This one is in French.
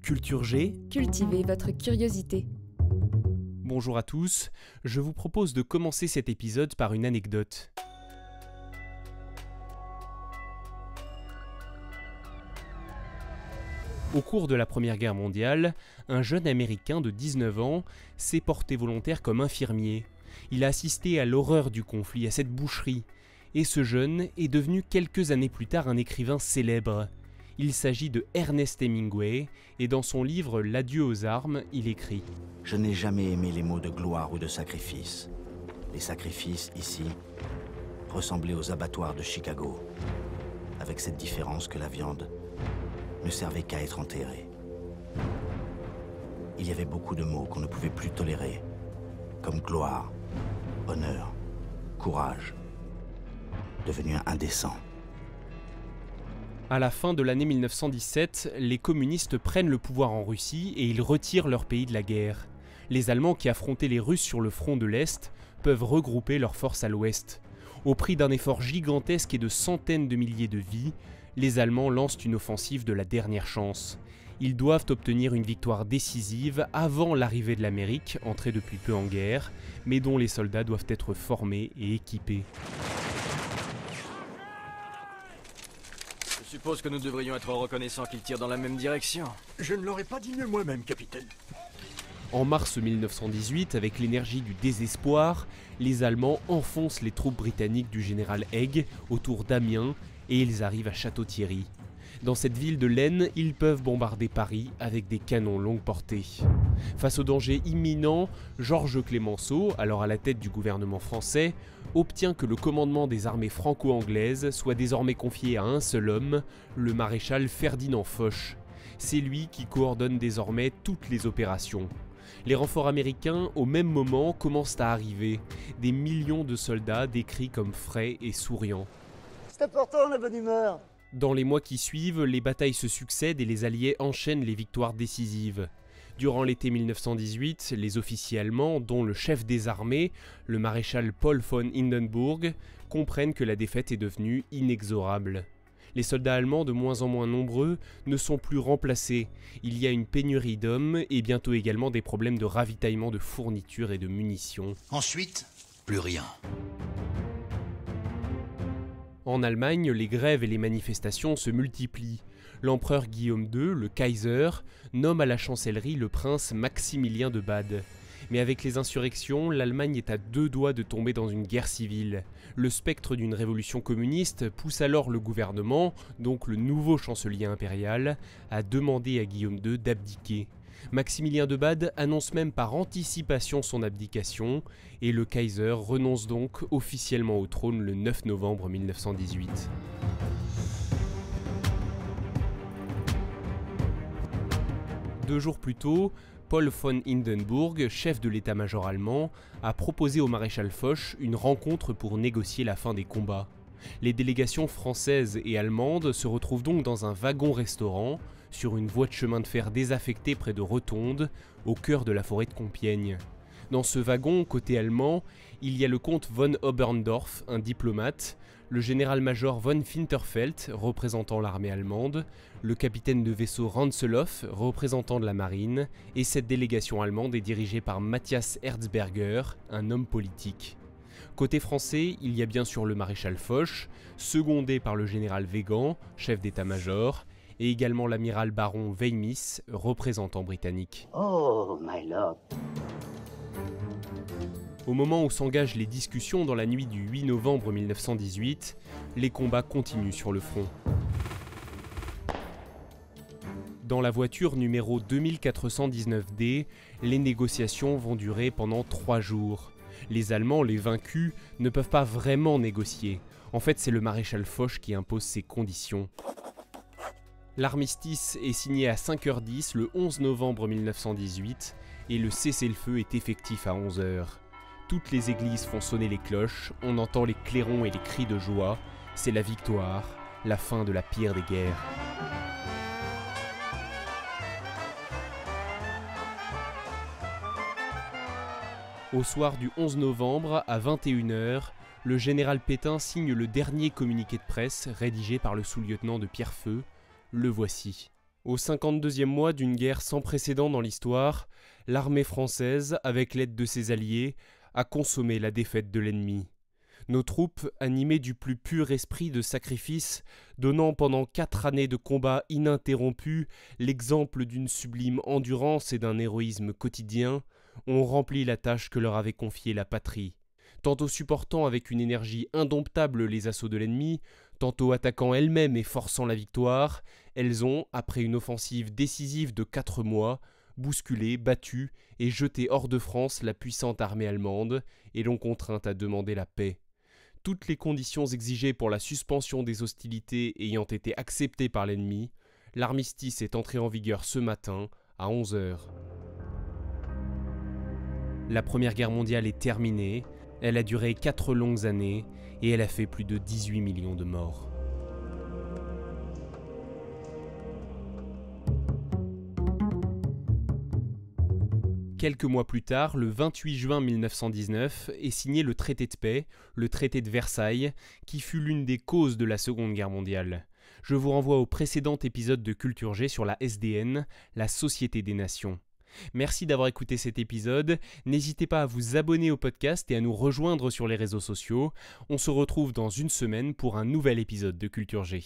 Culture G, Cultivez votre curiosité. bonjour à tous, je vous propose de commencer cet épisode par une anecdote. Au cours de la Première Guerre mondiale, un jeune Américain de 19 ans s'est porté volontaire comme infirmier. Il a assisté à l'horreur du conflit, à cette boucherie, et ce jeune est devenu quelques années plus tard un écrivain célèbre. Il s'agit de Ernest Hemingway, et dans son livre L'adieu aux armes, il écrit « Je n'ai jamais aimé les mots de gloire ou de sacrifice. Les sacrifices, ici, ressemblaient aux abattoirs de Chicago, avec cette différence que la viande ne servait qu'à être enterrée. Il y avait beaucoup de mots qu'on ne pouvait plus tolérer, comme gloire, honneur, courage, devenus indécents. » À la fin de l'année 1917, les communistes prennent le pouvoir en Russie et ils retirent leur pays de la guerre. Les Allemands qui affrontaient les Russes sur le front de l'Est peuvent regrouper leurs forces à l'Ouest. Au prix d'un effort gigantesque et de centaines de milliers de vies, les Allemands lancent une offensive de la dernière chance. Ils doivent obtenir une victoire décisive avant l'arrivée de l'Amérique, entrée depuis peu en guerre, mais dont les soldats doivent être formés et équipés. Je suppose que nous devrions être reconnaissants qu'ils tirent dans la même direction. Je ne l'aurais pas dit mieux moi-même, capitaine. En mars 1918, avec l'énergie du désespoir, les Allemands enfoncent les troupes britanniques du général Haig autour d'Amiens et ils arrivent à Château-Thierry. Dans cette ville de l'Aisne, ils peuvent bombarder Paris avec des canons longue portée. Face au danger imminent, Georges Clemenceau, alors à la tête du gouvernement français, obtient que le commandement des armées franco-anglaises soit désormais confié à un seul homme, le maréchal Ferdinand Foch. C'est lui qui coordonne désormais toutes les opérations. Les renforts américains, au même moment, commencent à arriver. Des millions de soldats décrits comme frais et souriants. C'est important la bonne humeur. Dans les mois qui suivent, les batailles se succèdent et les Alliés enchaînent les victoires décisives. Durant l'été 1918, les officiers allemands, dont le chef des armées, le maréchal Paul von Hindenburg, comprennent que la défaite est devenue inexorable. Les soldats allemands, de moins en moins nombreux, ne sont plus remplacés. Il y a une pénurie d'hommes et bientôt également des problèmes de ravitaillement de fournitures et de munitions. Ensuite, plus rien. En Allemagne, les grèves et les manifestations se multiplient. L'empereur Guillaume II, le Kaiser, nomme à la chancellerie le prince Maximilien de Bade. Mais avec les insurrections, l'Allemagne est à deux doigts de tomber dans une guerre civile. Le spectre d'une révolution communiste pousse alors le gouvernement, donc le nouveau chancelier impérial, à demander à Guillaume II d'abdiquer. Maximilien de Bade annonce même par anticipation son abdication, et le Kaiser renonce donc officiellement au trône le 9 novembre 1918. Deux jours plus tôt, Paul von Hindenburg, chef de l'état-major allemand, a proposé au maréchal Foch une rencontre pour négocier la fin des combats. Les délégations françaises et allemandes se retrouvent donc dans un wagon-restaurant, sur une voie de chemin de fer désaffectée près de Rotonde, au cœur de la forêt de Compiègne. Dans ce wagon, côté allemand, il y a le comte von Oberndorf, un diplomate, le général-major von Winterfeldt, représentant l'armée allemande, le capitaine de vaisseau Ranzelow, représentant de la marine, et cette délégation allemande est dirigée par Matthias Erzberger, un homme politique. Côté français, il y a bien sûr le maréchal Foch, secondé par le général Weygand, chef d'état-major, et également l'amiral baron Weymis, représentant britannique. Oh, my lord. Au moment où s'engagent les discussions dans la nuit du 8 novembre 1918, les combats continuent sur le front. Dans la voiture numéro 2419D, les négociations vont durer pendant 3 jours. Les Allemands, les vaincus, ne peuvent pas vraiment négocier. En fait, c'est le maréchal Foch qui impose ses conditions. L'armistice est signé à 5h10 le 11 novembre 1918 et le cessez-le-feu est effectif à 11h. Toutes les églises font sonner les cloches, on entend les clairons et les cris de joie. C'est la victoire, la fin de la pire des guerres. Au soir du 11 novembre, à 21h, le général Pétain signe le dernier communiqué de presse rédigé par le sous-lieutenant de Pierrefeu. Le voici. Au 52e mois d'une guerre sans précédent dans l'histoire, l'armée française, avec l'aide de ses alliés, a consommé la défaite de l'ennemi. Nos troupes, animées du plus pur esprit de sacrifice, donnant pendant 4 années de combats ininterrompus l'exemple d'une sublime endurance et d'un héroïsme quotidien, ont rempli la tâche que leur avait confiée la patrie. Tantôt supportant avec une énergie indomptable les assauts de l'ennemi, tantôt attaquant elles-mêmes et forçant la victoire, elles ont, après une offensive décisive de 4 mois, bousculé, battu et jeté hors de France la puissante armée allemande et l'ont contrainte à demander la paix. Toutes les conditions exigées pour la suspension des hostilités ayant été acceptées par l'ennemi, l'armistice est entré en vigueur ce matin à 11h. La Première Guerre mondiale est terminée, elle a duré 4 longues années et elle a fait plus de 18 millions de morts. Quelques mois plus tard, le 28 juin 1919, est signé le traité de paix, le traité de Versailles, qui fut l'une des causes de la Seconde Guerre mondiale. Je vous renvoie au précédent épisode de Culture G sur la SDN, la Société des Nations. Merci d'avoir écouté cet épisode, n'hésitez pas à vous abonner au podcast et à nous rejoindre sur les réseaux sociaux. On se retrouve dans une semaine pour un nouvel épisode de Culture G.